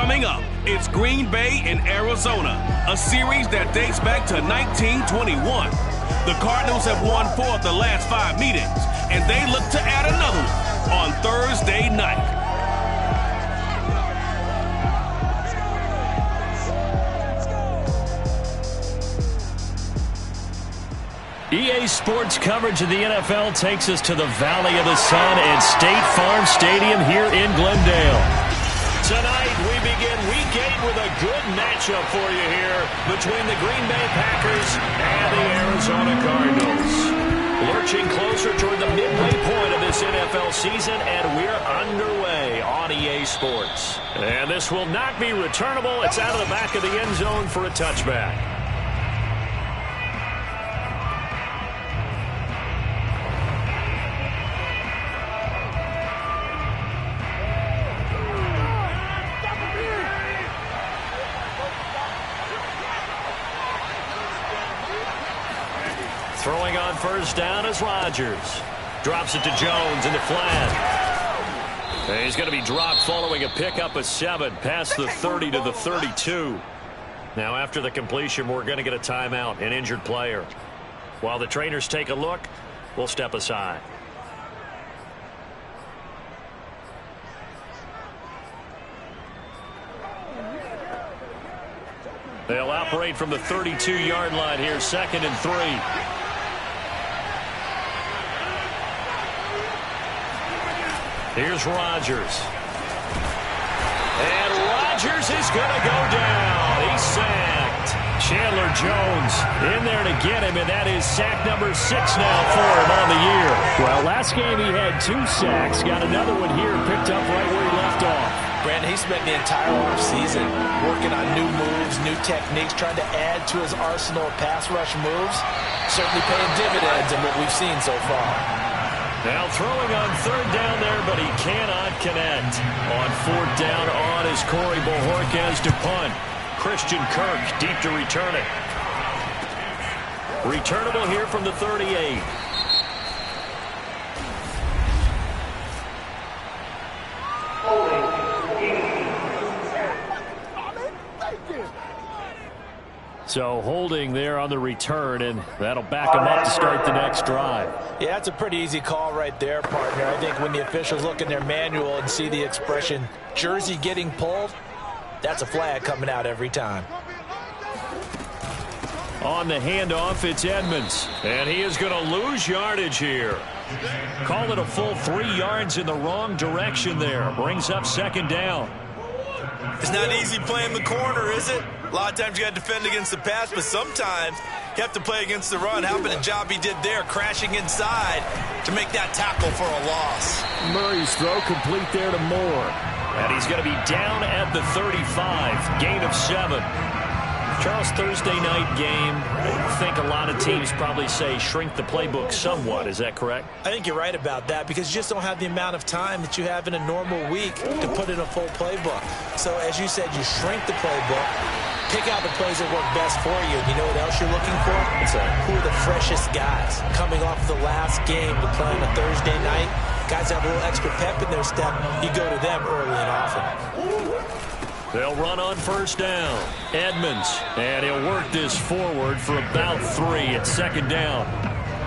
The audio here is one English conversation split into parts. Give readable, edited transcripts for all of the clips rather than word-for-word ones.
Coming up, it's Green Bay and Arizona, a series that dates back to 1921. The Cardinals have won 4 of the last 5 meetings, and they look to add another one on Thursday night. EA Sports coverage of the NFL takes us to the Valley of the Sun at State Farm Stadium here in Glendale. Tonight, we begin Week 8 with a good matchup for you here between the Green Bay Packers and the Arizona Cardinals. Lurching closer toward the midway point of this NFL season, and we're underway on EA Sports. And this will not be returnable. It's out of the back of the end zone for a touchback. Throwing on first down is Rodgers. Drops it to Jones in the flat. And he's going to be dropped following a pickup of 7 past the 30 to the 32. Now after the completion, we're going to get a timeout, an injured player. While the trainers take a look, we'll step aside. They'll operate from the 32-yard line here, 2nd and 3. Here's Rodgers. And Rodgers is going to go down. He's sacked. Chandler Jones in there to get him, and that is sack number 6 now for him on the year. Well, last game he had 2 sacks. Got another one here, picked up right where he left off. Brandon, he spent the entire offseason working on new moves, new techniques, trying to add to his arsenal of pass rush moves. Certainly paying dividends in what we've seen so far. Now throwing on 3rd down there, but he cannot connect. On 4th down on is Corey Bojorquez to punt. Christian Kirk deep to return it. Returnable here from the 38. So holding there on the return, and that'll back him up to start the next drive. Yeah, that's a pretty easy call right there, partner. I think when the officials look in their manual and see the expression jersey getting pulled, that's a flag coming out every time. On the handoff, it's Edmonds, and he is going to lose yardage here. Call it a full 3 yards in the wrong direction there. Brings up 2nd down. It's not easy playing the corner, is it? A lot of times you got to defend against the pass, but sometimes you have to play against the run. How about the job he did there, crashing inside to make that tackle for a loss? Murray's throw complete there to Moore. And he's going to be down at the 35, gain of 7. Charles, Thursday night game, I think a lot of teams probably say shrink the playbook somewhat. Is that correct? I think you're right about that because you just don't have the amount of time that you have in a normal week to put in a full playbook. So as you said, you shrink the playbook, pick out the plays that work best for you. And you know what else you're looking for? Who are the freshest guys coming off the last game to play on a Thursday night? Guys have a little extra pep in their step. You go to them early and often. They'll run on 1st down. Edmonds, and he'll work this forward for about 3 at 2nd down.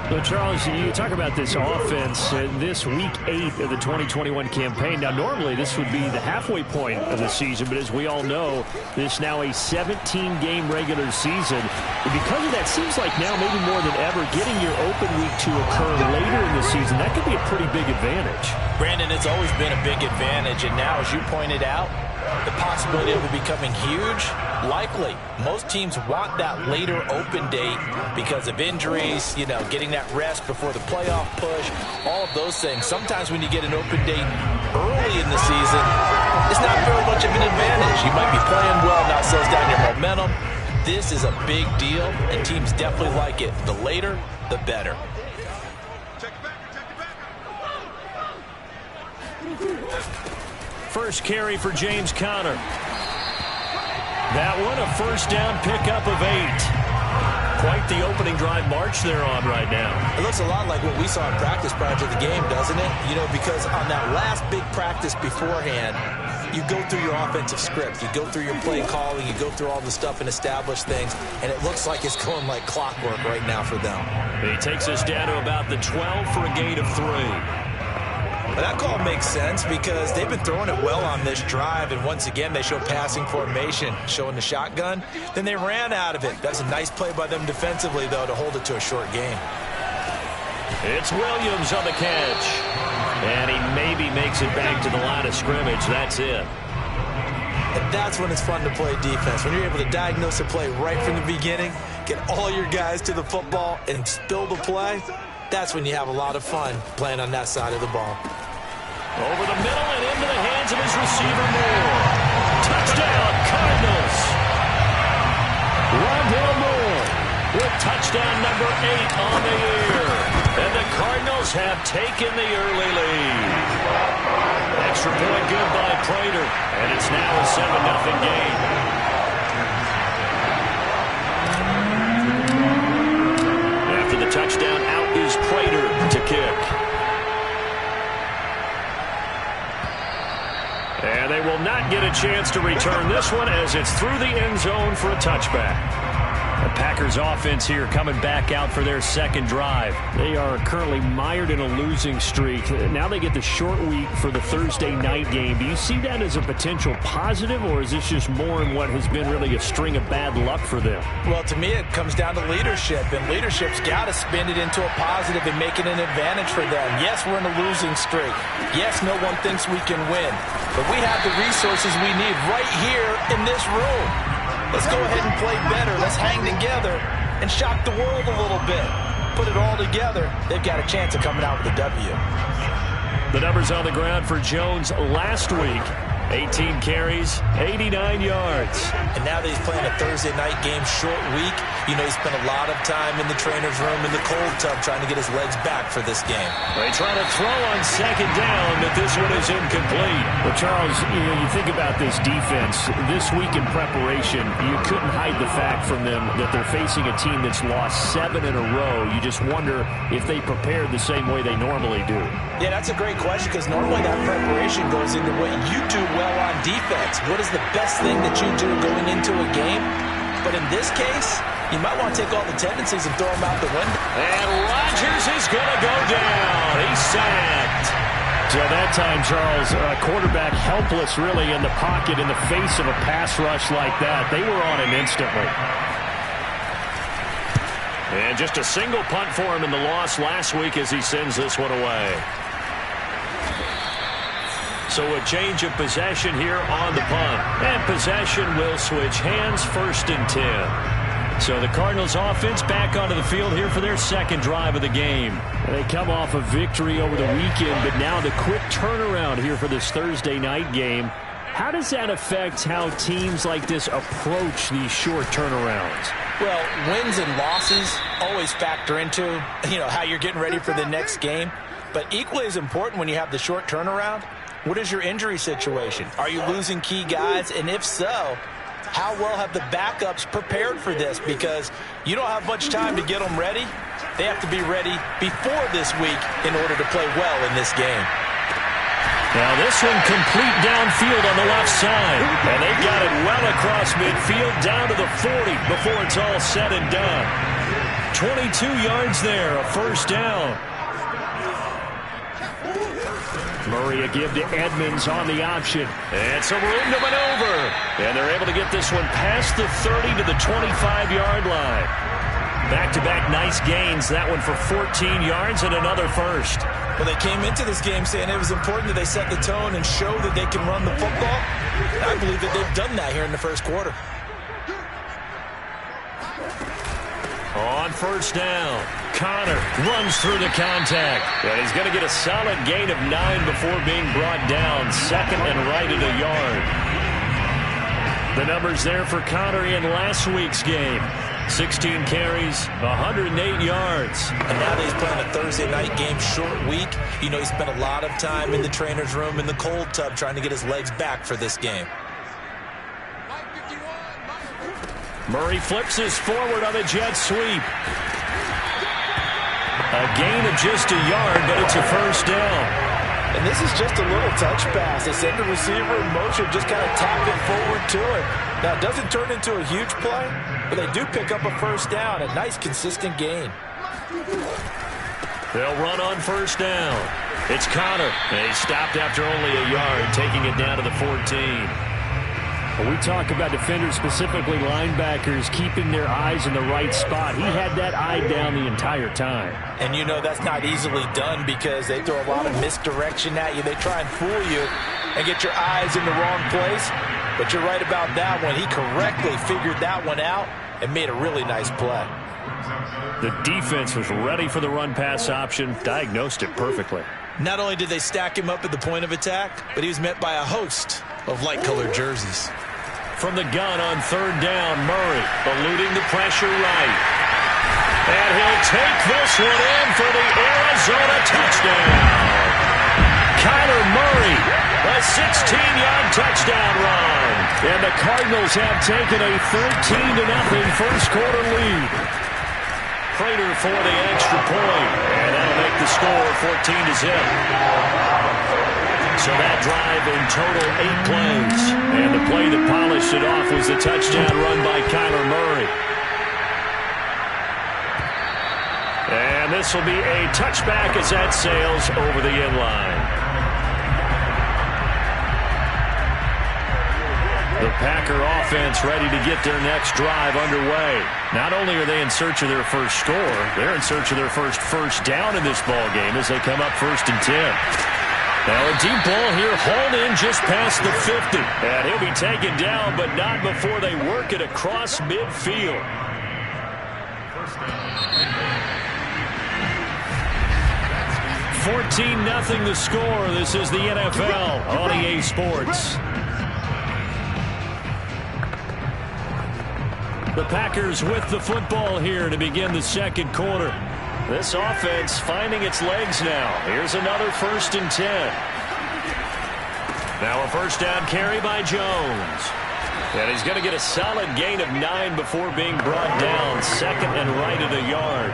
So, Charles, you talk about this offense in this Week 8 of the 2021 campaign. Now, normally this would be the halfway point of the season, but as we all know, this now a 17-game regular season. And because of that, seems like now maybe more than ever, getting your open week to occur later in the season, that could be a pretty big advantage. Brandon, it's always been a big advantage, and now, as you pointed out, the possibility of it becoming huge, likely. Most teams want that later open date because of injuries, you know, getting that rest before the playoff push, all of those things. Sometimes when you get an open date early in the season, it's not very much of an advantage. You might be playing well, now slows down your momentum. This is a big deal, and teams definitely like it. The later, the better. First carry for James Conner. That one a 1st down pickup of 8. quite the opening drive march they're on right now. It looks a lot like what we saw in practice prior to the game, doesn't it? You know, because on that last big practice beforehand, you go through your offensive script. You go through your play calling. You go through all the stuff and establish things. And it looks like it's going like clockwork right now for them. He takes us down to about the 12 for a gain of 3. But that call makes sense because they've been throwing it well on this drive. And once again, they show passing formation, showing the shotgun. Then they ran out of it. That's a nice play by them defensively, though, to hold it to a short gain. It's Williams on the catch. And he maybe makes it back to the line of scrimmage. That's it. And that's when it's fun to play defense. When you're able to diagnose a play right from the beginning, get all your guys to the football, and spill the play, that's when you have a lot of fun playing on that side of the ball. Over the middle and into the hands of his receiver, Moore. Touchdown, Cardinals. Rondale Moore with touchdown number 8 on the year. And the Cardinals have taken the early lead. Extra point good by Prater. And it's now a 7-0 game. After the touchdown, out is Prater to kick. And they will not get a chance to return this one as it's through the end zone for a touchback. The Packers offense here coming back out for their second drive. They are currently mired in a losing streak. Now they get the short week for the Thursday night game. Do you see that as a potential positive, or is this just more in what has been really a string of bad luck for them? Well, to me, it comes down to leadership, and leadership's got to spin it into a positive and make it an advantage for them. Yes, we're in a losing streak. Yes, no one thinks we can win, but we have the resources we need right here in this room. Let's go ahead and play better. Let's hang together and shock the world a little bit. Put it all together. They've got a chance of coming out with a W. The numbers on the ground for Jones last week. 18 carries, 89 yards. And now that he's playing a Thursday night game, short week, you know he spent a lot of time in the trainer's room in the cold tub trying to get his legs back for this game. They try to throw on second down, but this one is incomplete. Well, Charles, you think about this defense. This week in preparation, you couldn't hide the fact from them that they're facing a team that's lost 7 in a row. You just wonder if they prepared the same way they normally do. Yeah, that's a great question because normally that preparation goes into what you do well on defense. What is the best thing that you do going into a game? But in this case, you might want to take all the tendencies and throw them out the window. And Rodgers is going to go down. He's sacked. So that time, Charles, quarterback helpless really in the pocket in the face of a pass rush like that. They were on him instantly. And just a single punt for him in the loss last week as he sends this one away. So a change of possession here on the punt. And possession will switch hands, 1st and 10. So the Cardinals offense back onto the field here for their second drive of the game. They come off a victory over the weekend, but now the quick turnaround here for this Thursday night game. How does that affect how teams like this approach these short turnarounds? Well, wins and losses always factor into, how you're getting ready for the next game. But equally as important when you have the short turnaround, what is your injury situation? Are you losing key guys? And if so, how well have the backups prepared for this? Because you don't have much time to get them ready. They have to be ready before this week in order to play well in this game. Now this one complete downfield on the left side. And they've got it well across midfield down to the 40 before it's all said and done. 22 yards there, a 1st down. Murray a give to Edmonds on the option. And some room to maneuver. And they're able to get this one past the 30 to the 25-yard line. Back-to-back nice gains. That one for 14 yards and another 1st. Well, they came into this game saying it was important that they set the tone and show that they can run the football. I believe that they've done that here in the first quarter. On 1st down, Connor runs through the contact. And he's going to get a solid gain of 9 before being brought down. 2nd and right at a yard. The numbers there for Connor in last week's game. 16 carries, 108 yards. And now that he's playing a Thursday night game, short week, he spent a lot of time in the trainer's room in the cold tub trying to get his legs back for this game. Murray flips this forward on the jet sweep. A gain of just a yard, but it's a first down. And this is just a little touch pass. They send the receiver in motion, just kind of tap it forward to him. Now, it doesn't turn into a huge play, but they do pick up a first down. A nice, consistent gain. They'll run on first down. It's Connor. And he stopped after only a yard, taking it down to the 14. When we talk about defenders, specifically linebackers, keeping their eyes in the right spot, he had that eye down the entire time. And you know that's not easily done because they throw a lot of misdirection at you. They try and fool you and get your eyes in the wrong place. But you're right about that one. He correctly figured that one out and made a really nice play. The defense was ready for the run-pass option, diagnosed it perfectly. Not only did they stack him up at the point of attack, but he was met by a host of light-colored jerseys. From the gun on third down, Murray eluding the pressure right. And he'll take this one in for the Arizona touchdown. Kyler Murray, a 16-yard touchdown run. And the Cardinals have taken a 13-0 first-quarter lead. Prater for the extra point. And that'll make the score 14-0. So that drive in total 8 plays. And the play that polished it off was the touchdown run by Kyler Murray. And this will be a touchback as that sails over the end line. The Packer offense ready to get their next drive underway. Not only are they in search of their first score, they're in search of their first down in this ball game as they come up 1st and 10. Now a deep ball here, hauled in just past the 50. And he'll be taken down, but not before they work it across midfield. 14-0 the score. This is the NFL on EA Sports. The Packers with the football here to begin the second quarter. This offense finding its legs now. Here's another 1st and 10. Now a first down carry by Jones. And he's going to get a solid gain of 9 before being brought down. 2nd and right at a yard.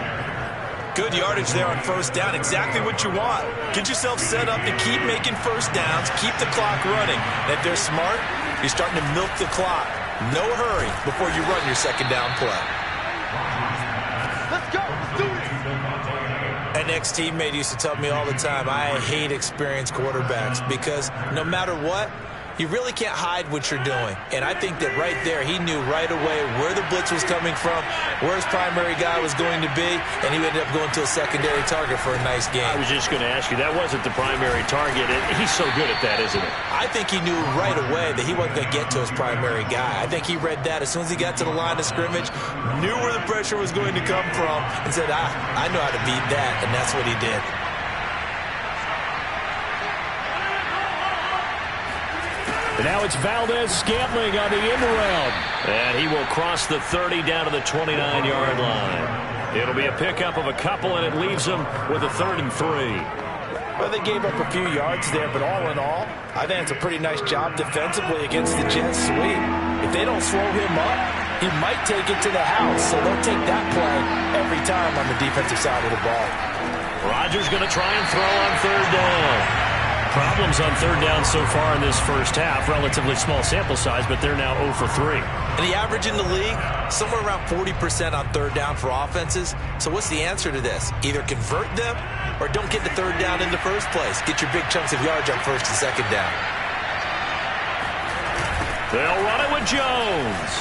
Good yardage there on first down. Exactly what you want. Get yourself set up to keep making first downs. Keep the clock running. And if they're smart, you're starting to milk the clock. No hurry before you run your second down play. Let's go. Do it. An ex-teammate used to tell me all the time, I hate experienced quarterbacks because no matter what, you really can't hide what you're doing. And I think that right there, he knew right away where the blitz was coming from, where his primary guy was going to be, and he ended up going to a secondary target for a nice game. I was just going to ask you, that wasn't the primary target, and he's so good at that, isn't he? I think he knew right away that he wasn't going to get to his primary guy. I think he read that as soon as he got to the line of scrimmage, knew where the pressure was going to come from, and said, I know how to beat that, and that's what he did. And now it's Valdez-Scantling on the end around. And he will cross the 30 down to the 29-yard line. It'll be a pickup of a couple, and it leaves them with a 3rd and 3. Well, they gave up a few yards there, but all in all, I think it's a pretty nice job defensively against the jet sweep. If they don't slow him up, he might take it to the house, so they'll take that play every time on the defensive side of the ball. Rodgers going to try and throw on 3rd down. Problems on 3rd down so far in this first half. Relatively small sample size, but they're now 0 for 3. And the average in the league, somewhere around 40% on 3rd down for offenses. So what's the answer to this? Either convert them or don't get the 3rd down in the first place. Get your big chunks of yards on 1st and 2nd down. They'll run it with Jones.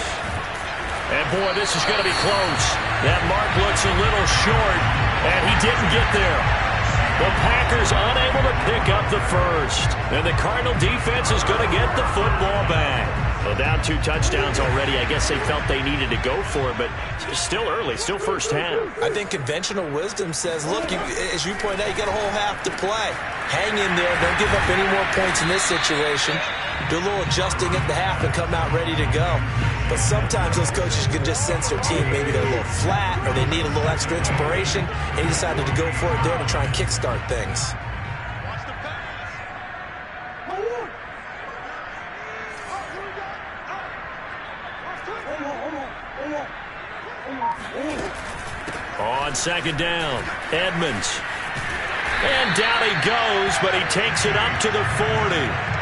And, boy, this is going to be close. That mark looks a little short, and he didn't get there. The Packers unable to pick up the first. And the Cardinal defense is going to get the football back. Well, down 2 touchdowns already. I guess they felt they needed to go for it, but it's still early, still first half. I think conventional wisdom says, look, as you point out, you got a whole half to play. Hang in there. Don't give up any more points in this situation. Do a little adjusting at the half and come out ready to go. But sometimes those coaches can just sense their team. Maybe they're a little flat or they need a little extra inspiration. And he decided to go for it there to try and kickstart things. second down. Edmonds. And down he goes, but he takes it up to the 40.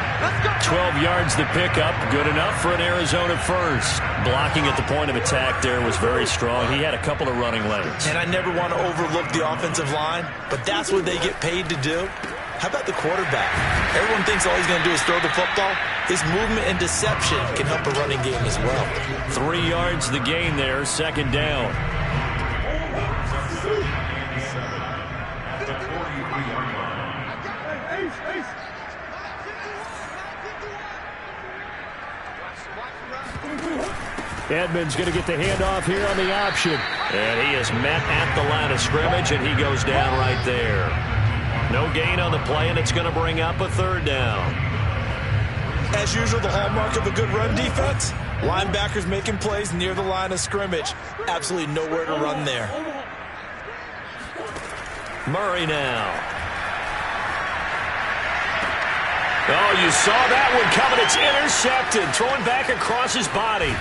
12 yards the pickup, good enough for an Arizona first. Blocking at the point of attack there was very strong. He had a couple of running lanes. And I never want to overlook the offensive line, but that's what they get paid to do. How about the quarterback? Everyone thinks all he's going to do is throw the football. His movement and deception can help a running game as well. 3 yards the gain there, second down. Edmonds going to get the handoff here on the option. And he is met at the line of scrimmage, and he goes down right there. No gain on the play, and it's going to bring up a third down. As usual, the hallmark of a good run defense, linebackers making plays near the line of scrimmage. Absolutely nowhere to run there. Murray now. Oh, you saw that one coming. It's intercepted. Throwing back across his body.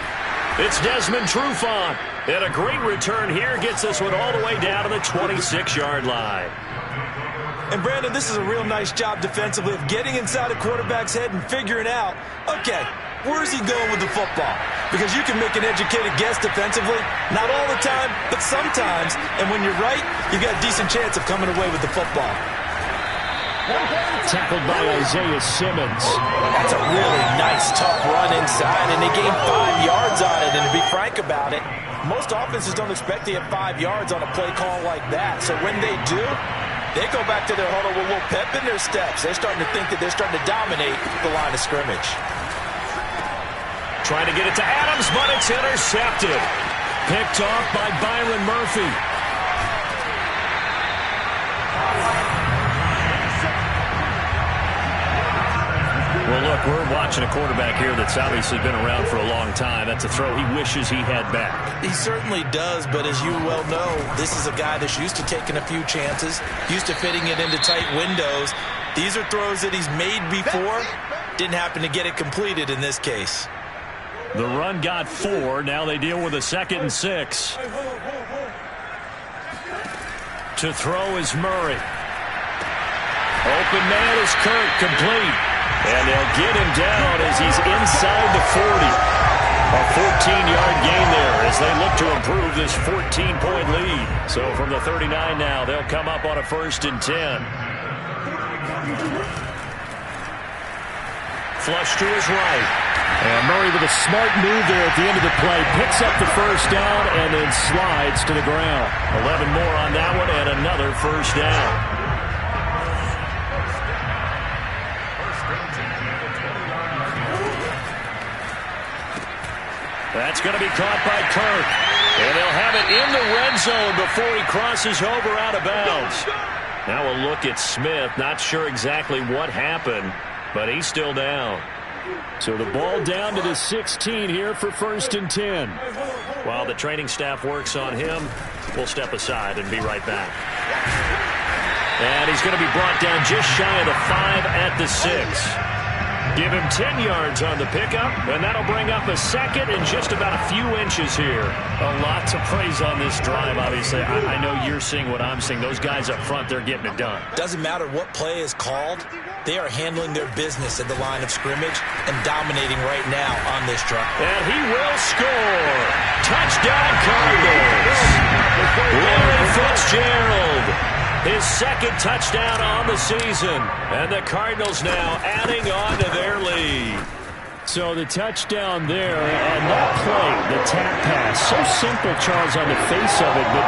It's Desmond Trufant. And a great return here gets this one all the way down to the 26-yard line. And, Brandon, this is a real nice job defensively of getting inside a quarterback's head and figuring out, okay, where's he going with the football? Because you can make an educated guess defensively, not all the time, but sometimes. And when you're right, you've got a decent chance of coming away with the football. Tackled by Isaiah Simmons. That's a really nice, tough run inside, and they gained 5 yards on it. And to be frank about it, most offenses don't expect to get 5 yards on a play call like that. So when they do, they go back to their huddle with a little pep in their steps. They're starting to think that they're starting to dominate the line of scrimmage. Trying to get it to Adams, but it's intercepted. Picked off by Byron Murphy. Well, look, we're watching a quarterback here that's obviously been around for a long time. That's a throw he wishes he had back. He certainly does, but as you well know, this is a guy that's used to taking a few chances, used to fitting it into tight windows. These are throws that he's made before. Didn't happen to get it completed in this case. The run got 4. Now they deal with a 2nd and 6. To throw is Murray. Open man is Kirk, complete. And they'll get him down as he's inside the 40. A 14-yard gain there as they look to improve this 14-point lead. So from the 39 now, they'll come up on a 1st and 10. Flush to his right. And Murray with a smart move there at the end of the play. Picks up the first down and then slides to the ground. 11 more on that one and another first down. That's going to be caught by Kirk. And they'll have it in the red zone before he crosses over out of bounds. Now a look at Smith. Not sure exactly what happened, but he's still down. So the ball down to the 16 here for 1st and 10. While the training staff works on him, we'll step aside and be right back. And he's going to be brought down just shy of the 5 at the 6. Give him 10 yards on the pickup, and that'll bring up a 2nd and just about a few inches here. A lot to praise on this drive, obviously. I know you're seeing what I'm seeing. Those guys up front, they're getting it done. Doesn't matter what play is called. They are handling their business at the line of scrimmage and dominating right now on this drive. And he will score. Touchdown, Cardinals. Larry Fitzgerald. His 2nd touchdown on the season. And the Cardinals now adding on to their lead. So the touchdown there, and that play, the tap pass, so simple, Charles, on the face of it, but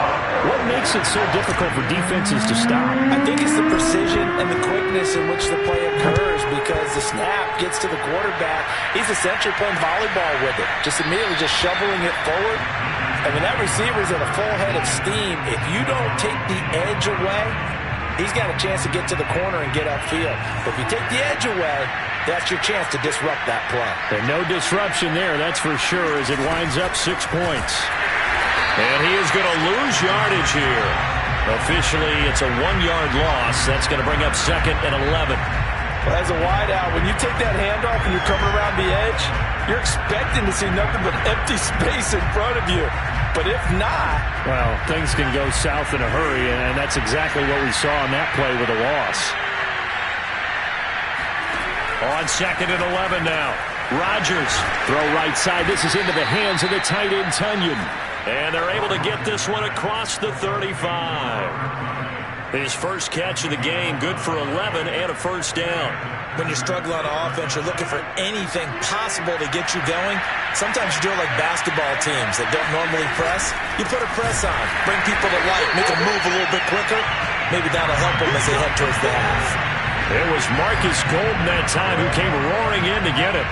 what makes it so difficult for defenses to stop? I think it's the precision and the quickness in which the play occurs, because the snap gets to the quarterback. He's essentially playing volleyball with it, just immediately just shoveling it forward. And when that receiver's at a full head of steam, if you don't take the edge away, he's got a chance to get to the corner and get upfield. But if you take the edge away, that's your chance to disrupt that play. And no disruption there, that's for sure, as it winds up 6 points. And he is going to lose yardage here. Officially, it's a 1-yard loss. That's going to bring up 2nd and 11. Well, as a wideout, when you take that handoff and you're coming around the edge, you're expecting to see nothing but empty space in front of you. But if not... Well, things can go south in a hurry, and that's exactly what we saw on that play with a loss. On 2nd and 11 now. Rodgers, throw right side. This is into the hands of the tight end, Tunyon. And they're able to get this one across the 35. His first catch of the game, good for 11 and a first down. When you're struggling on offense, you're looking for anything possible to get you going. Sometimes you do it like basketball teams that don't normally press. You put a press on, bring people to light, make them move a little bit quicker. Maybe that'll help them as they head towards the half. It was Marcus Golden that time who came roaring in to get it.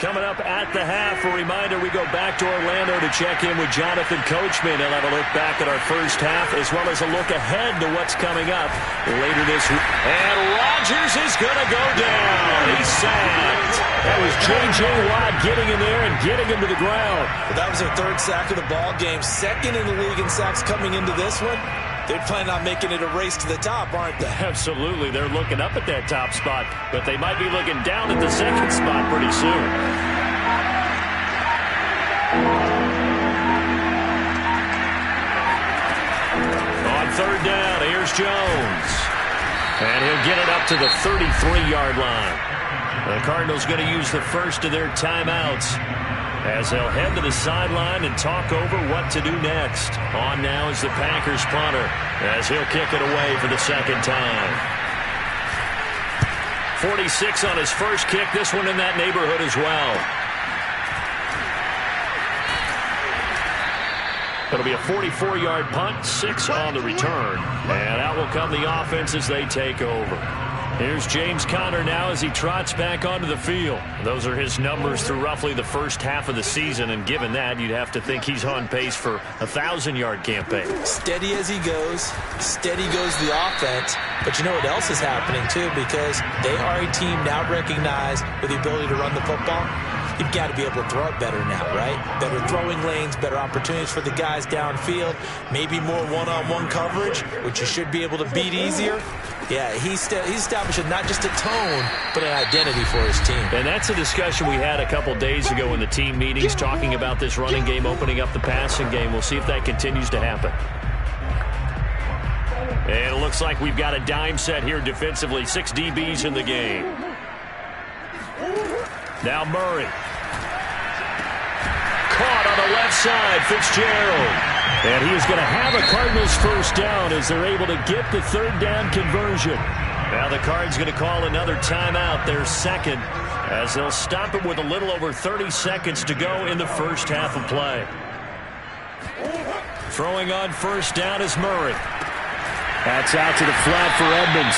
Coming up at the half, a reminder, we go back to Orlando to check in with Jonathan Coachman. He'll have a look back at our first half as well as a look ahead to what's coming up later this week. And Rodgers is going to go down. He's sacked. That was J.J. Watt getting in there and getting him to the ground. Well, that was their third sack of the ball game. Second in the league in sacks coming into this one. They're planning on making it a race to the top, aren't they? Absolutely. They're looking up at that top spot, but they might be looking down at the second spot pretty soon. On 3rd down, here's Jones. And he'll get it up to the 33-yard line. The Cardinals going to use the first of their timeouts as they'll head to the sideline and talk over what to do next. On now is the Packers punter as he'll kick it away for the second time. 46 on his first kick. This one in that neighborhood as well. It'll be a 44-yard punt, 6 on the return. And out will come the offense as they take over. Here's James Conner now as he trots back onto the field. Those are his numbers through roughly the first half of the season, and given that, you'd have to think he's on pace for a 1,000-yard campaign. Steady as he goes, steady goes the offense. But you know what else is happening, too, because they are a team now recognized with the ability to run the football. You've got to be able to throw it better now, right? Better throwing lanes, better opportunities for the guys downfield, maybe more one-on-one coverage, which you should be able to beat easier. Yeah, he's establishing not just a tone, but an identity for his team. And that's a discussion we had a couple days ago in the team meetings, talking about this running game, opening up the passing game. We'll see if that continues to happen. And it looks like we've got a dime set here defensively. 6 DBs in the game. Now Murray. Caught on the left side, Fitzgerald. And he is going to have a Cardinals first down as they're able to get the 3rd down conversion. Now the Cards going to call another timeout, their second, as they'll stop it with a little over 30 seconds to go in the first half of play. Throwing on first down is Murray. That's out to the flat for Edmonds.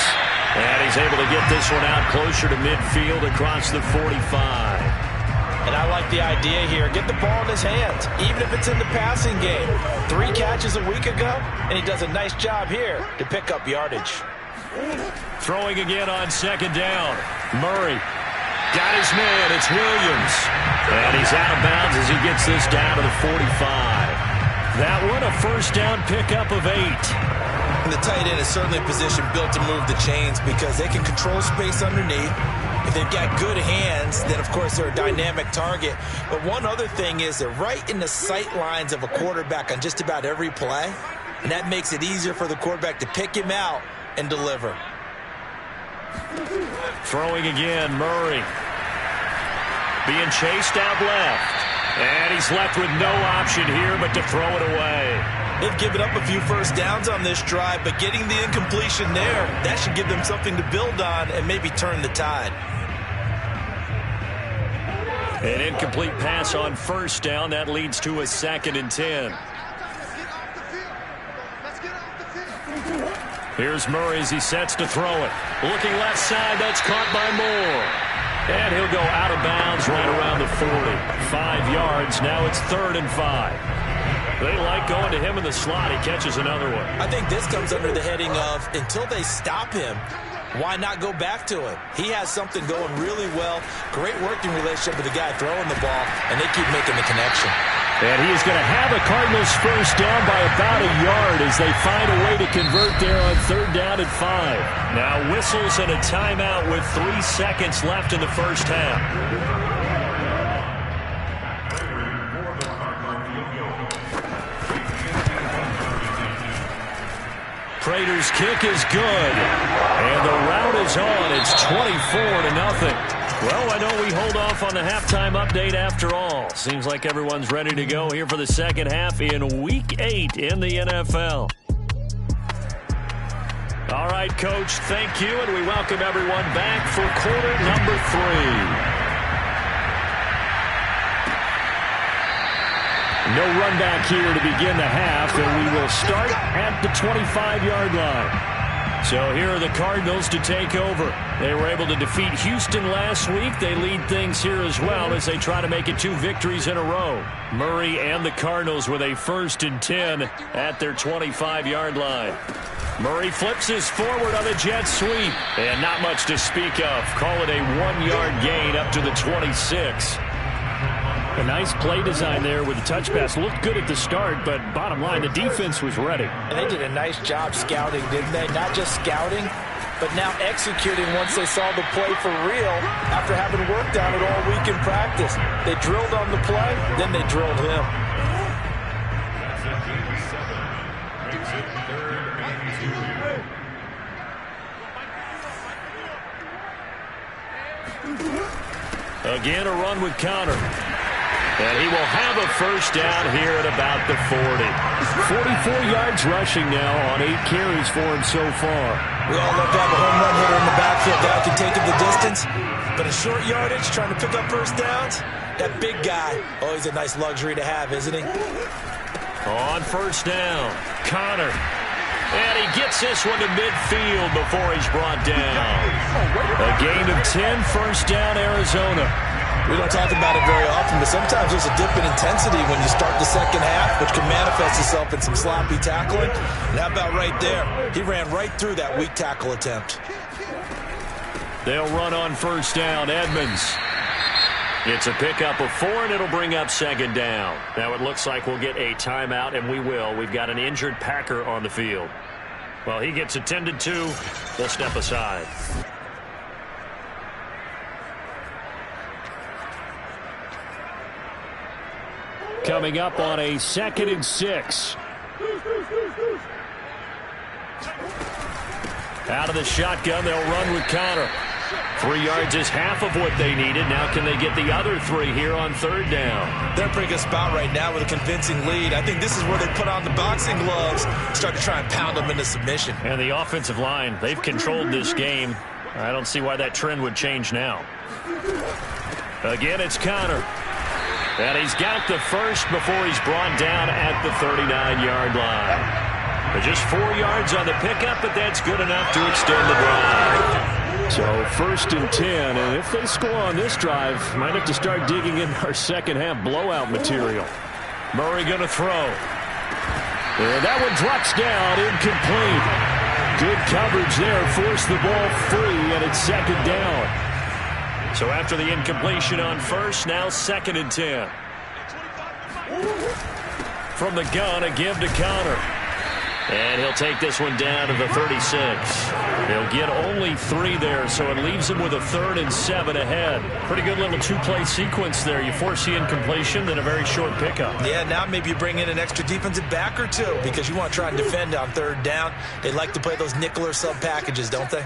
And he's able to get this one out closer to midfield across the 45. And I like the idea here. Get the ball in his hands, even if it's in the passing game. 3 catches a week ago, and he does a nice job here to pick up yardage. Throwing again on 2nd down. Murray got his man. It's Williams. And he's out of bounds as he gets this down to the 45. That one a first down pickup of 8. And the tight end is certainly a position built to move the chains because they can control space underneath. If they've got good hands, then, of course, they're a dynamic target. But one other thing is they're right in the sight lines of a quarterback on just about every play. And that makes it easier for the quarterback to pick him out and deliver. Throwing again, Murray. Being chased out left. And he's left with no option here but to throw it away. They've given up a few first downs on this drive, but getting the incompletion there, that should give them something to build on and maybe turn the tide. An incomplete pass on first down. That leads to a 2nd and 10. Here's Murray as he sets to throw it. Looking left side, that's caught by Moore. And he'll go out of bounds right around the 40. 5 yards, now it's 3rd and 5. They like going to him in the slot. He catches another one. I think this comes under the heading of, until they stop him, why not go back to him? He has something going really well. Great working relationship with the guy throwing the ball, and they keep making the connection. And he is going to have a Cardinals first down by about a yard as they find a way to convert there on 3rd down and 5. Now whistles and a timeout with 3 seconds left in the first half. Prater's kick is good. And the route is on. It's 24-0. Well, I know we hold off on the halftime update after all. Seems like everyone's ready to go here for the second half in Week 8 in the NFL. All right, Coach, thank you, and we welcome everyone back for quarter number 3. No run back here to begin the half, and we will start at the 25-yard line. So here are the Cardinals to take over. They were able to defeat Houston last week. They lead things here as well as they try to make it 2 victories in a row. Murray and the Cardinals with a 1st and 10 at their 25-yard line. Murray flips his forward on the jet sweep. And not much to speak of. Call it a 1-yard gain up to the 26. A nice play design there with the touch pass. Looked good at the start, but bottom line, the defense was ready. And they did a nice job scouting, didn't they? Not just scouting, but now executing once they saw the play for real after having worked on it all week in practice. They drilled on the play, then they drilled him. Again, a run with Connor. And he will have a first down here at about the 40. 44 yards rushing now on 8 carries for him so far. We all love to have a home run hitter in the backfield that can take it the distance. But a short yardage, trying to pick up first downs, that big guy, always a nice luxury to have, isn't he? On first down, Connor. And he gets this one to midfield before he's brought down. A gain of 10, first down, Arizona. We don't talk about it very often, but sometimes there's a dip in intensity when you start the second half, which can manifest itself in some sloppy tackling. And how about right there? He ran right through that weak tackle attempt. They'll run on first down, Edmonds. It's a pickup of 4, and it'll bring up 2nd down. Now it looks like we'll get a timeout, and we will. We've got an injured Packer on the field. Well, he gets attended to. We'll step aside. Coming up on a 2nd and 6. Out of the shotgun, they'll run with Connor. 3 yards is half of what they needed. Now can they get the other 3 here on 3rd down? They're in a pretty good spot right now with a convincing lead. I think this is where they put on the boxing gloves, start to try and pound them into submission. And the offensive line, they've controlled this game. I don't see why that trend would change now. Again, it's Connor. And he's got the first before he's brought down at the 39-yard line. But just 4 yards on the pickup, but that's good enough to extend the drive. So 1st and 10, and if they score on this drive, might have to start digging in our second half blowout material. Murray going to throw. And that one drops down, incomplete. Good coverage there, forced the ball free, and it's 2nd down. So after the incompletion on first, now 2nd and 10. From the gun, a give to Connor. And he'll take this one down to the 36. They'll get only 3 there, so it leaves him with a 3rd and 7 ahead. Pretty good little 2-play sequence there. You force the incompletion, then a very short pickup. Yeah, now maybe you bring in an extra defensive back or 2 because you want to try and defend on 3rd down. They like to play those nickel or sub packages, don't they?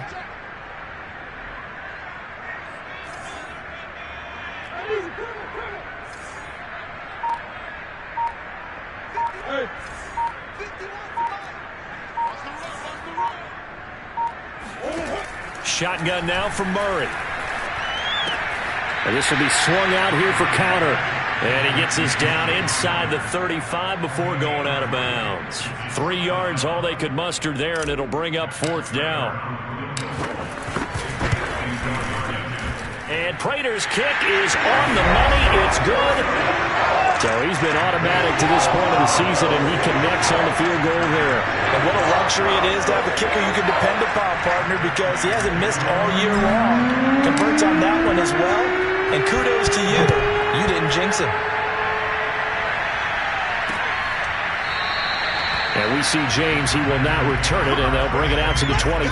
Shotgun now from Murray. And this will be swung out here for Connor. And he gets us down inside the 35 before going out of bounds. 3 yards, all they could muster there, and it'll bring up 4th down. And Prater's kick is on the money. It's good. So he's been automatic to this point of the season, and he connects on the field goal there. And what a luxury it is to have a kicker you can depend upon, partner, because he hasn't missed all year long. Converts on that one as well. And kudos to you. You didn't jinx him. And we see James. He will not return it, and they'll bring it out to the 25.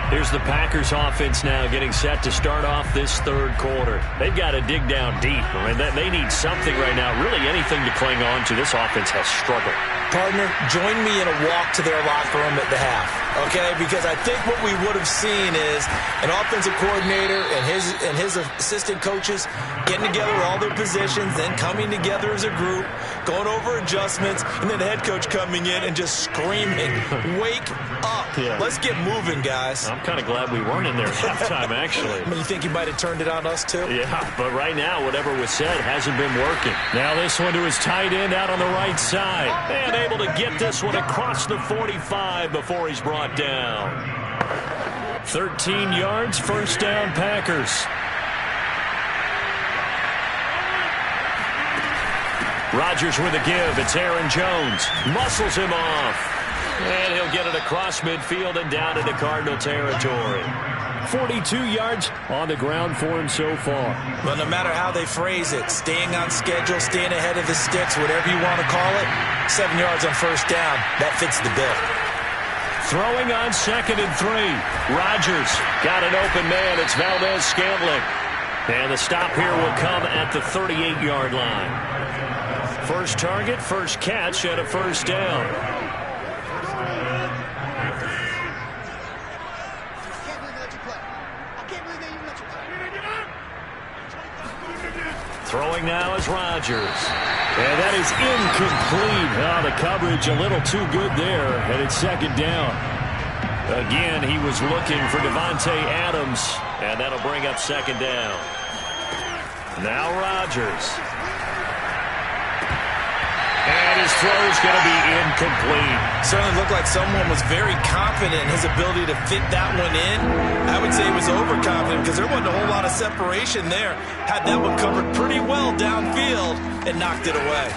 Here's the Packers offense now getting set to start off this third quarter. They've got to dig down deep. I mean, they need something right now, really anything to cling on to. This offense has struggled. Partner, join me in a walk to their locker room at the half, okay? Because I think what we would have seen is an offensive coordinator and his assistant coaches getting together all their positions, then coming together as a group, going over adjustments, and then the head coach coming in and just screaming, "Wake up. Yeah. Let's get moving, guys." I'm kind of glad we weren't in there at halftime, actually. I mean, you think he might have turned it on us, too? Yeah, but right now, whatever was said hasn't been working. Now this one to his tight end out on the right side. And able to get this one across the 45 before he's brought down. 13 yards, first down, Packers. Rodgers with a give. It's Aaron Jones. Muscles him off. And he'll get it across midfield and down into Cardinal territory. 42 yards on the ground for him so far. Well, no matter how they phrase it, staying on schedule, staying ahead of the sticks, whatever you want to call it, 7 yards on first down, that fits the bill. Throwing on 2nd and 3. Rodgers got an open man. It's Valdez-Scantling. And the stop here will come at the 38-yard line. First target, first catch, and a first down. Throwing now is Rodgers. And that is incomplete. Oh, the coverage a little too good there. And it's second down. Again, he was looking for Devontae Adams. And that'll bring up second down. Now Rodgers. And his throw is going to be incomplete. Certainly looked like someone was very confident in his ability to fit that one in. I would say he was overconfident because there wasn't a whole lot of separation there. Had that one covered pretty well downfield and knocked it away.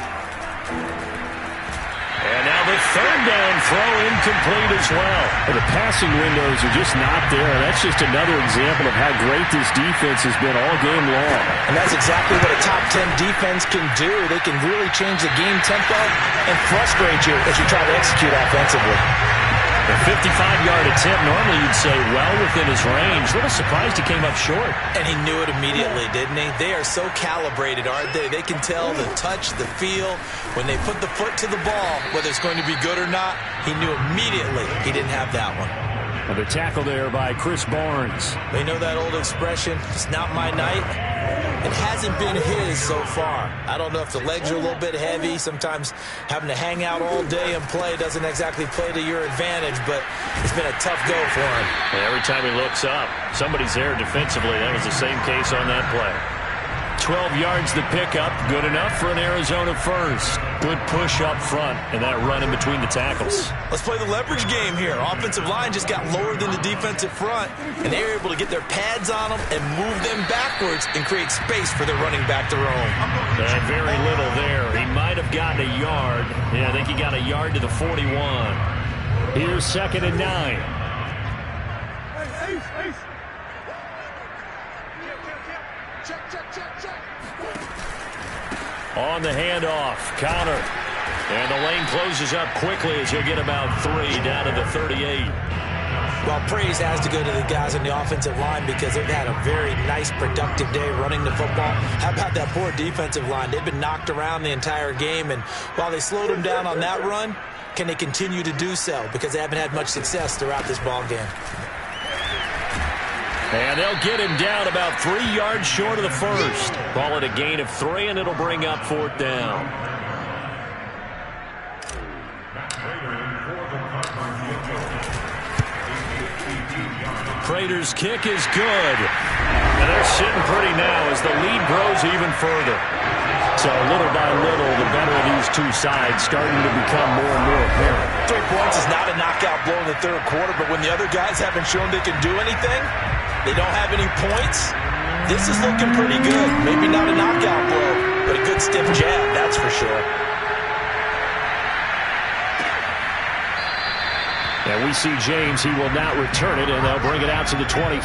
And now the third down throw incomplete as well. The passing windows are just not there. That's just another example of how great this defense has been all game long. And that's exactly what a top 10 defense can do. They can really change the game tempo and frustrate you as you try to execute offensively. A 55-yard attempt, normally you'd say well within his range. A little surprised he came up short. And he knew it immediately, didn't he? They are so calibrated, aren't they? They can tell the touch, the feel. When they put the foot to the ball, whether it's going to be good or not, he knew immediately he didn't have that one. And the tackle there by Chris Barnes. They know that old expression, it's not my night. It hasn't been his so far. I don't know if the legs are a little bit heavy. Sometimes having to hang out all day and play doesn't exactly play to your advantage, but it's been a tough go for him. And every time he looks up, somebody's there defensively. That was the same case on that play. 12 yards the pickup, good enough for an Arizona first. Good push up front, and that run in between the tackles. Let's play the leverage game here. Offensive line just got lower than the defensive front, and they were able to get their pads on them and move them backwards and create space for their running back to roam. And very little there. He might have gotten a yard. Yeah, I think he got a yard to the 41. Here's 2nd and 9. On the handoff, counter. And the lane closes up quickly as he'll get about 3 down to the 38. Well, praise has to go to the guys on the offensive line because they've had a very nice, productive day running the football. How about that poor defensive line? They've been knocked around the entire game, and while they slowed them down on that run, can they continue to do so? Because they haven't had much success throughout this ball game. And they'll get him down about 3 yards short of the first. Call it a gain of 3, and it'll bring up 4th down. Prater's kick is good. And they're sitting pretty now as the lead grows even further. So little by little, the better of these two sides starting to become more and more apparent. 3 points is not a knockout blow in the third quarter, but when the other guys haven't shown they can do anything, they don't have any points, this is looking pretty good. Maybe not a knockout blow, but a good stiff jab, that's for sure. And we see James. He will not return it, and they'll bring it out to the 25.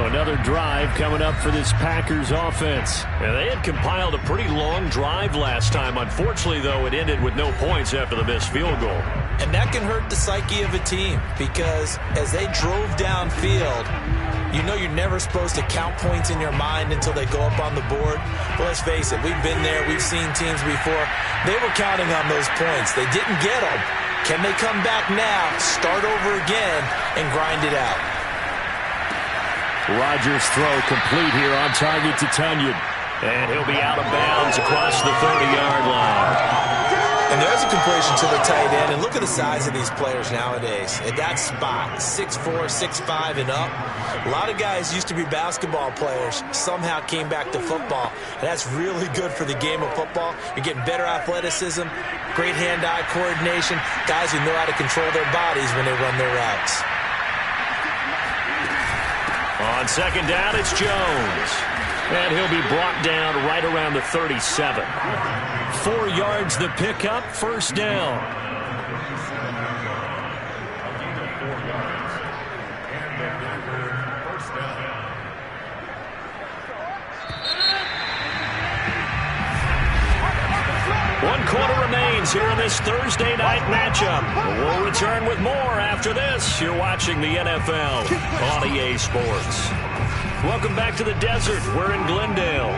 Another drive coming up for this Packers offense. And they had compiled a pretty long drive last time. Unfortunately, though, it ended with no points after the missed field goal. And that can hurt the psyche of a team because as they drove downfield, you know you're never supposed to count points in your mind until they go up on the board. But let's face it, we've been there. We've seen teams before. They were counting on those points. They didn't get them. Can they come back now, start over again, and grind it out? Rodgers' throw complete here on target to Tunyon. And he'll be out of bounds across the 30-yard line. And there's a completion to the tight end. And look at the size of these players nowadays. At that spot, 6'4", 6'5", and up. A lot of guys used to be basketball players, somehow came back to football. And that's really good for the game of football. You're getting better athleticism, great hand-eye coordination, guys who know how to control their bodies when they run their routes. On second down, it's Jones. And he'll be brought down right around the 37. 4 yards the pickup, first down. One quarter remains here in this Thursday night matchup. We'll return with more after this. You're watching the NFL on EA Sports. Welcome back to the desert. We're in Glendale.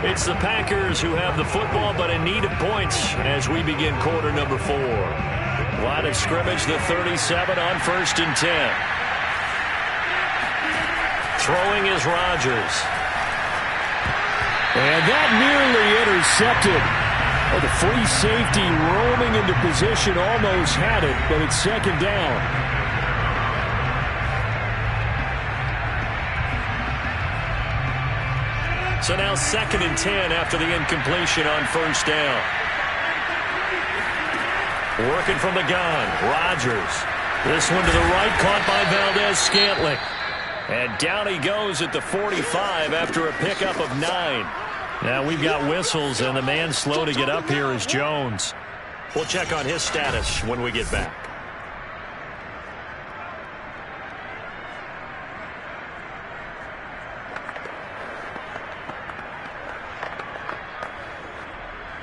It's the Packers who have the football but in need of points as we begin quarter number 4. Line of scrimmage, the 37 on 1st and 10. Throwing is Rodgers. And that nearly intercepted. Oh, the free safety roaming into position almost had it, but it's second down. So now 2nd and 10 after the incompletion on 1st down. Working from the gun, Rodgers. This one to the right, caught by Valdez-Scantling. And down he goes at the 45 after a pickup of 9. Now we've got whistles, and the man slow to get up here is Jones. We'll check on his status when we get back.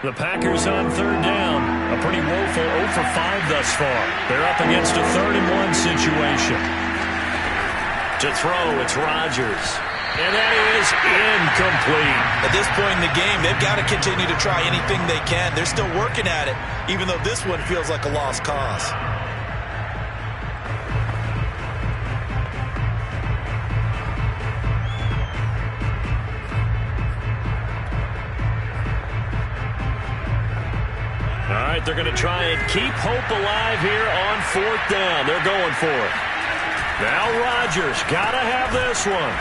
The Packers on 3rd down. A pretty woeful 0 for 5 thus far. They're up against a 3rd and 1 situation. To throw, it's Rodgers. And that is incomplete. At this point in the game, they've got to continue to try anything they can. They're still working at it, even though this one feels like a lost cause. All right, they're going to try and keep hope alive here on 4th down. They're going for it. Now Rodgers, got to have this one.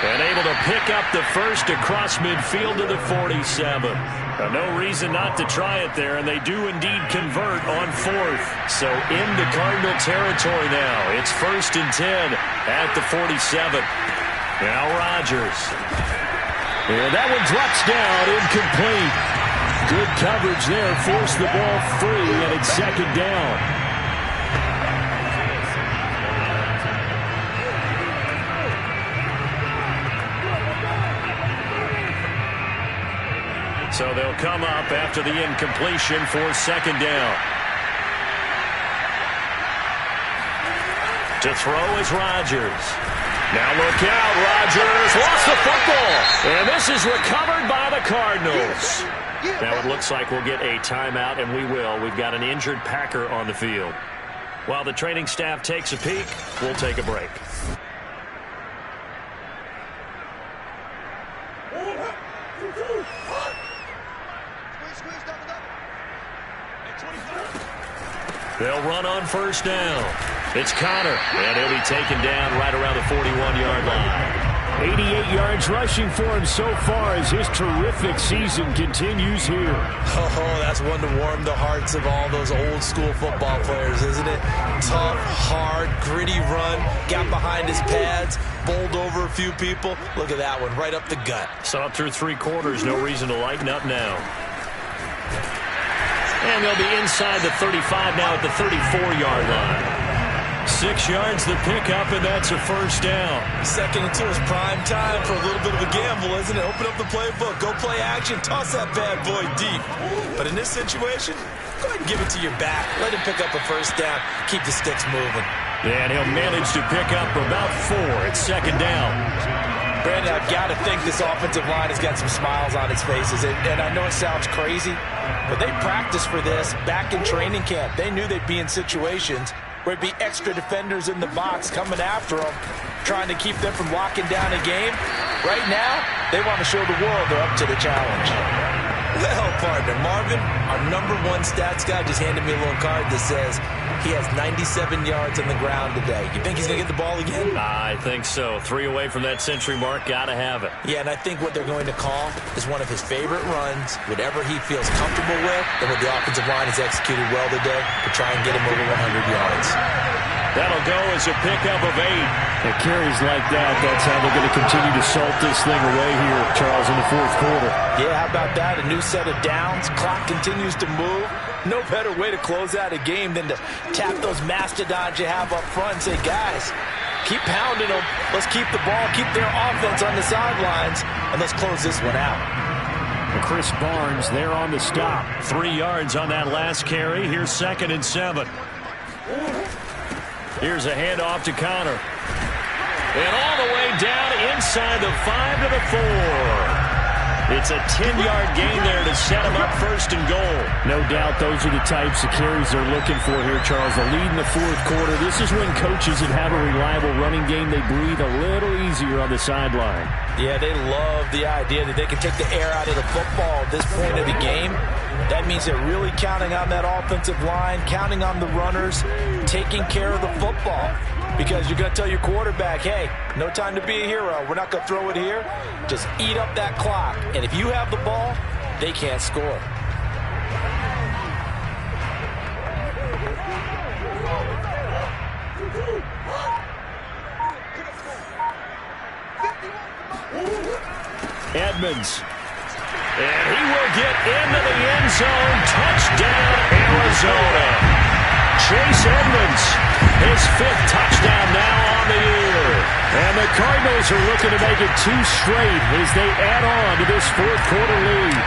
And able to pick up the first across midfield to the 47. Now, no reason not to try it there, and they do indeed convert on 4th. So into Cardinal territory now. It's 1st and 10 at the 47. Now Rodgers. And that one drops down, incomplete. Good coverage there, forced the ball free, and it's 2nd down. So they'll come up after the incompletion for 2nd down. To throw is Rodgers. Now look out, Rodgers lost the football. And this is recovered by the Cardinals. Now it looks like we'll get a timeout, and we will. We've got an injured Packer on the field. While the training staff takes a peek, we'll take a break. They'll run on 1st down. It's Connor, and he'll be taken down right around the 41-yard line. 88 yards rushing for him so far as his terrific season continues here. Oh, that's one to warm the hearts of all those old-school football players, isn't it? Tough, hard, gritty run, got behind his pads, bowled over a few people. Look at that one, right up the gut. So up through 3 quarters, no reason to lighten up now. And they'll be inside the 35 now at the 34-yard line. 6 yards the pickup, and that's a first down. 2nd and 2 is prime time for a little bit of a gamble, isn't it? Open up the playbook, go play action, toss that bad boy deep. But in this situation, go ahead and give it to your back. Let him pick up a first down. Keep the sticks moving. And he'll manage to pick up about 4 at 2nd down. Brandon, I've got to think this offensive line has got some smiles on its faces. And I know it sounds crazy, but they practiced for this back in training camp. They knew they'd be in situations where it'd be extra defenders in the box coming after them, trying to keep them from locking down a game. Right now, they want to show the world they're up to the challenge. Well, partner, Marvin, our #1 stats guy just handed me a little card that says he has 97 yards on the ground today. You think he's going to get the ball again? I think so. 3 away from that century mark. Got to have it. Yeah, and I think what they're going to call is one of his favorite runs, whatever he feels comfortable with, and what the offensive line has executed well today to try and get him over 100 yards. That'll go as a pickup of 8. It carries like that. That's how they're going to continue to salt this thing away here, Charles, in the 4th quarter. Yeah, how about that? A new set of downs. Clock continues to move. No better way to close out a game than to tap those mastodons you have up front and say, guys, keep pounding them. Let's keep the ball, keep their offense on the sidelines, and let's close this one out. And Chris Barnes there on the stop. 3 yards on that last carry. Here's 2nd and 7. Here's a handoff to Connor. And all the way down inside the 5 to the 4. It's a 10-yard gain there to set him up 1st and goal. No doubt those are the types of carries they're looking for here, Charles. The lead in the 4th quarter. This is when coaches that have a reliable running game, they breathe a little easier on the sideline. Yeah, they love the idea that they can take the air out of the football at this point of the game. That means they're really counting on that offensive line, counting on the runners, taking care of the football. Because you're going to tell your quarterback, hey, no time to be a hero. We're not going to throw it here. Just eat up that clock. And if you have the ball, they can't score. Edmonds. And he will get into the end zone. Touchdown, Arizona. Chase Edmonds, his 5th touchdown now on the year. And the Cardinals are looking to make it 2 straight as they add on to this 4th quarter lead.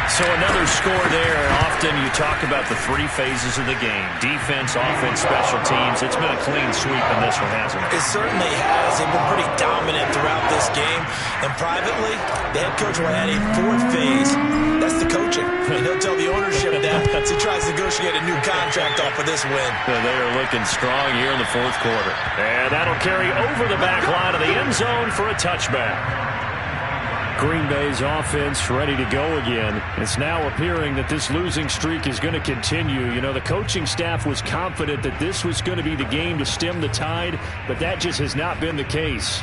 So another score there. Often you talk about the 3 phases of the game. Defense, offense, special teams. It's been a clean sweep in this one, hasn't it? It certainly has. They've been pretty dominant throughout this game. And privately, the head coach will add a 4th phase. That's the coaching. And he'll tell the ownership that as he tries to negotiate a new contract off of this win. So they are looking strong here in the 4th quarter. And that'll carry over the back line of the end zone for a touchback. Green Bay's offense ready to go again. It's now appearing that this losing streak is going to continue. You know, the coaching staff was confident that this was going to be the game to stem the tide, but that just has not been the case.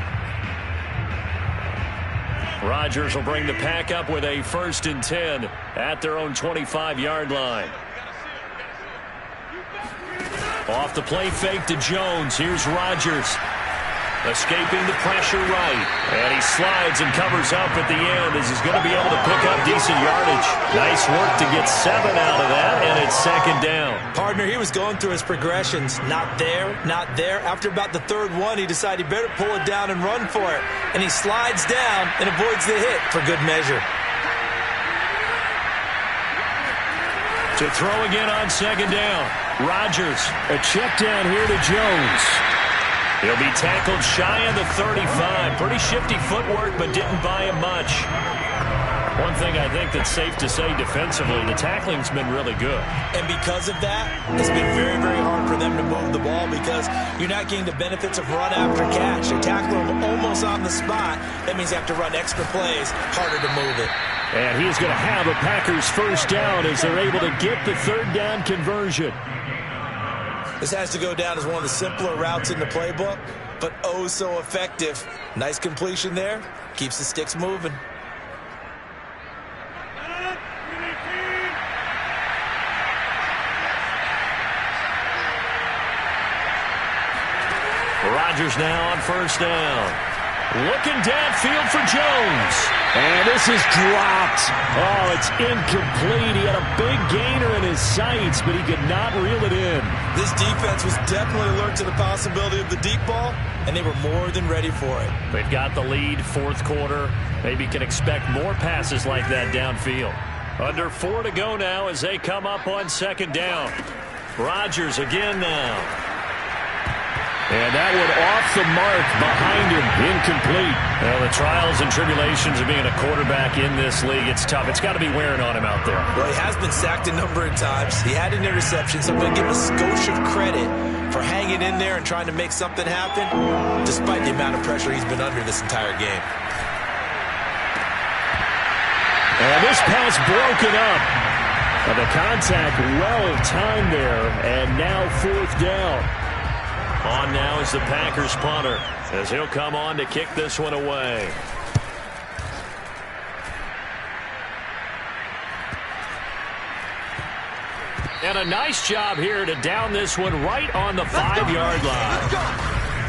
Rodgers will bring the pack up with a 1st and 10 at their own 25-yard line. Off the play fake to Jones. Here's Rodgers. Escaping the pressure right. And he slides and covers up at the end as he's going to be able to pick up decent yardage. Nice work to get 7 out of that, and it's 2nd down. Partner, he was going through his progressions. Not there, not there. After about the 3rd one, he decided he better pull it down and run for it. And he slides down and avoids the hit for good measure. To throw again on 2nd down. Rodgers. A check down here to Jones. He'll be tackled shy of the 35. Pretty shifty footwork, but didn't buy him much. One thing I think that's safe to say defensively, the tackling's been really good. And because of that, it's been very, very hard for them to move the ball because you're not getting the benefits of run after catch. They tackle them almost on the spot. That means they have to run extra plays, harder to move it. And he's going to have a Packers 1st down as they're able to get the 3rd down conversion. This has to go down as one of the simpler routes in the playbook, but oh so effective. Nice completion there. Keeps the sticks moving. Rodgers now on 1st down. Looking downfield for Jones. And this is dropped. Oh, it's incomplete. He had a big gainer in his sights, but he could not reel it in. This defense was definitely alert to the possibility of the deep ball, and they were more than ready for it. They've got the lead, fourth quarter. Maybe can expect more passes like that downfield. Under 4 to go now as they come up on second down. Rodgers again now. And that one off the mark behind him, incomplete. Well, the trials and tribulations of being a quarterback in this league, it's tough. It's got to be wearing on him out there. Well, he has been sacked a number of times. He had an interception, so I'm going to give him a skosh of credit for hanging in there and trying to make something happen, despite the amount of pressure he's been under this entire game. And this pass broken up. The contact well-timed there, and now fourth down. On now is the Packers punter, as he'll come on to kick this one away. And a nice job here to down this one right on the 5-yard line.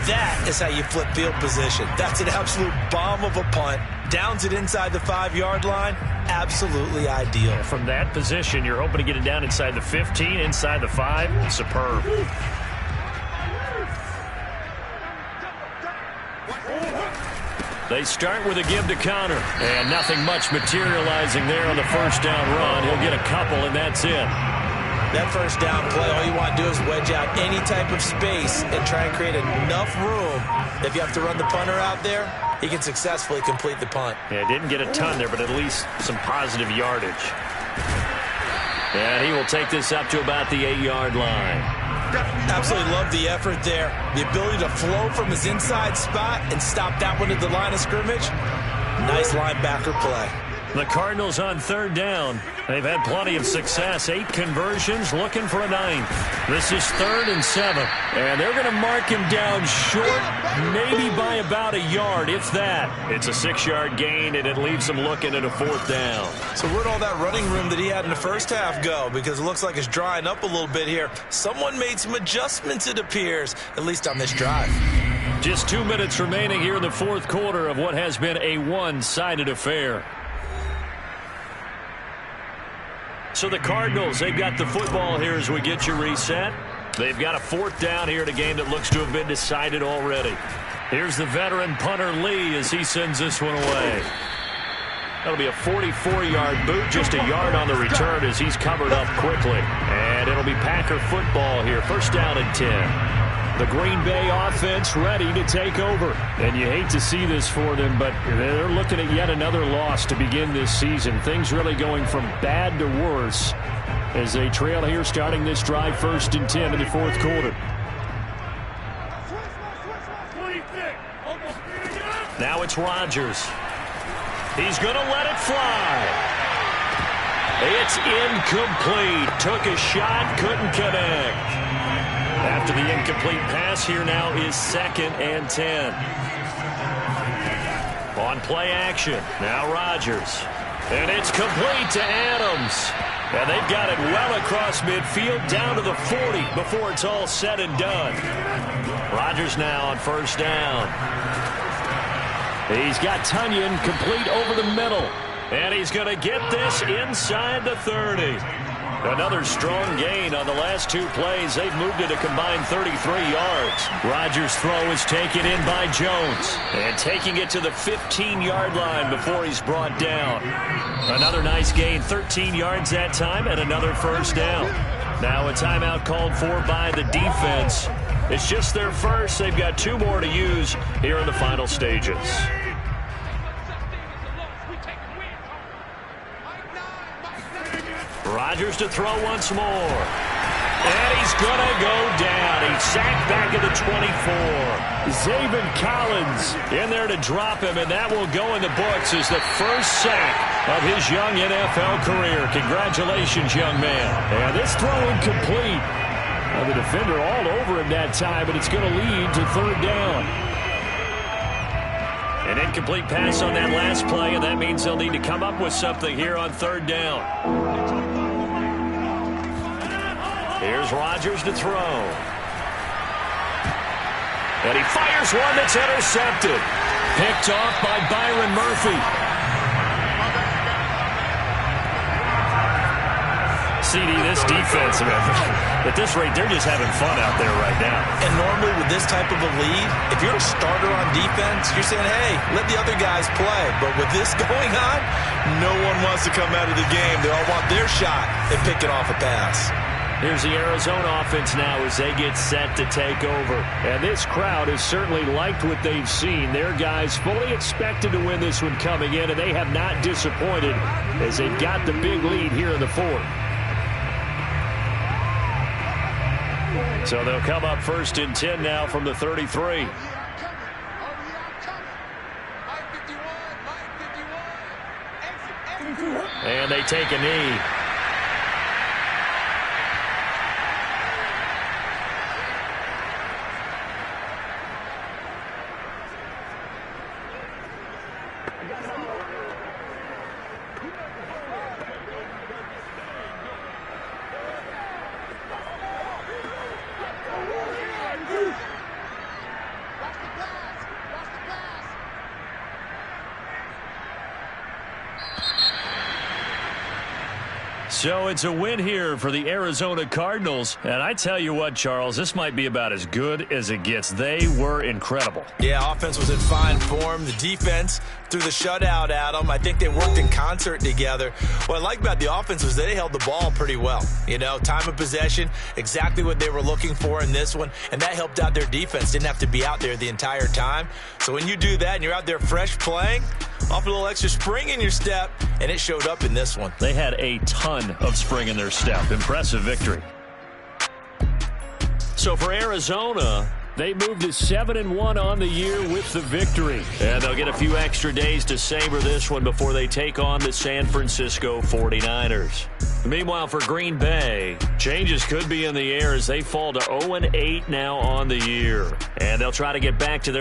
That is how you flip field position. That's an absolute bomb of a punt. Downs it inside the 5-yard line. Absolutely ideal. From that position, you're hoping to get it down inside the 15, inside the 5. Superb. They start with a give to Connor. And nothing much materializing there on the first down run. He'll get a couple, and that's it. That first down play, all you want to do is wedge out any type of space and try and create enough room. If you have to run the punter out there, he can successfully complete the punt. Yeah, didn't get a ton there, but at least some positive yardage. And he will take this up to about the 8-yard line. Absolutely love the effort there. The ability to flow from his inside spot and stop that one at the line of scrimmage. Nice linebacker play. The Cardinals on third down. They've had plenty of success. 8 conversions, looking for a 9th. This is 3rd and 7. And they're going to mark him down short, maybe by about a yard, if that. It's a 6-yard gain, and it leaves them looking at a 4th down. So where'd all that running room that he had in the first half go? Because it looks like it's drying up a little bit here. Someone made some adjustments, it appears, at least on this drive. Just 2 minutes remaining here in the fourth quarter of what has been a one-sided affair. So the Cardinals, they've got the football here as we get you reset. They've got a 4th down here in a game that looks to have been decided already. Here's the veteran punter Lee as he sends this one away. That'll be a 44-yard boot, just a yard on the return as he's covered up quickly. And it'll be Packer football here, 1st down and 10. The Green Bay offense ready to take over. And you hate to see this for them, but they're looking at yet another loss to begin this season. Things really going from bad to worse as they trail here starting this drive 1st and 10 in the fourth quarter. Now it's Rodgers. He's going to let it fly. It's incomplete. Took a shot, couldn't connect. After the incomplete pass, here now is 2nd and 10. On play action, now Rodgers. And it's complete to Adams. And they've got it well across midfield, down to the 40 before it's all said and done. Rodgers now on 1st down. He's got Tunyon complete over the middle. And he's going to get this inside the 30. Another strong gain on the last 2 plays. They've moved it a combined 33 yards. Rodgers' throw is taken in by Jones. And taking it to the 15-yard line before he's brought down. Another nice gain, 13 yards that time, and another 1st down. Now a timeout called for by the defense. It's just their first. They've got 2 more to use here in the final stages. Rodgers to throw once more. And he's going to go down. He's sacked back at the 24. Zaven Collins in there to drop him, and that will go in the books as the first sack of his young NFL career. Congratulations, young man. And this throw incomplete. The defender all over him that time, but it's going to lead to 3rd down. An incomplete pass on that last play, and that means they'll need to come up with something here on 3rd down. Here's Rodgers to throw. And he fires one that's intercepted. Picked off by Byron Murphy. CD, this defense, at this rate, they're just having fun out there right now. And normally with this type of a lead, if you're a starter on defense, you're saying, hey, let the other guys play. But with this going on, no one wants to come out of the game. They all want their shot at picking off a pass. Here's the Arizona offense now as they get set to take over. And this crowd has certainly liked what they've seen. Their guys fully expected to win this one coming in, and they have not disappointed as they've got the big lead here in the fourth. So they'll come up 1st and 10 now from the 33. And they take a knee. So it's a win here for the Arizona Cardinals. And I tell you what, Charles, this might be about as good as it gets. They were incredible. Yeah, offense was in fine form. The defense threw the shutout at them. I think they worked in concert together. What I like about the offense was they held the ball pretty well. You know, time of possession, exactly what they were looking for in this one. And that helped out their defense. Didn't have to be out there the entire time. So when you do that and you're out there fresh playing, off a little extra spring in your step, and it showed up in this one. They had a ton of spring in their step. Impressive victory. So for Arizona, they moved to 7-1 on the year with the victory. And they'll get a few extra days to savor this one before they take on the San Francisco 49ers. Meanwhile, for Green Bay, changes could be in the air as they fall to 0-8 now on the year. And they'll try to get back to their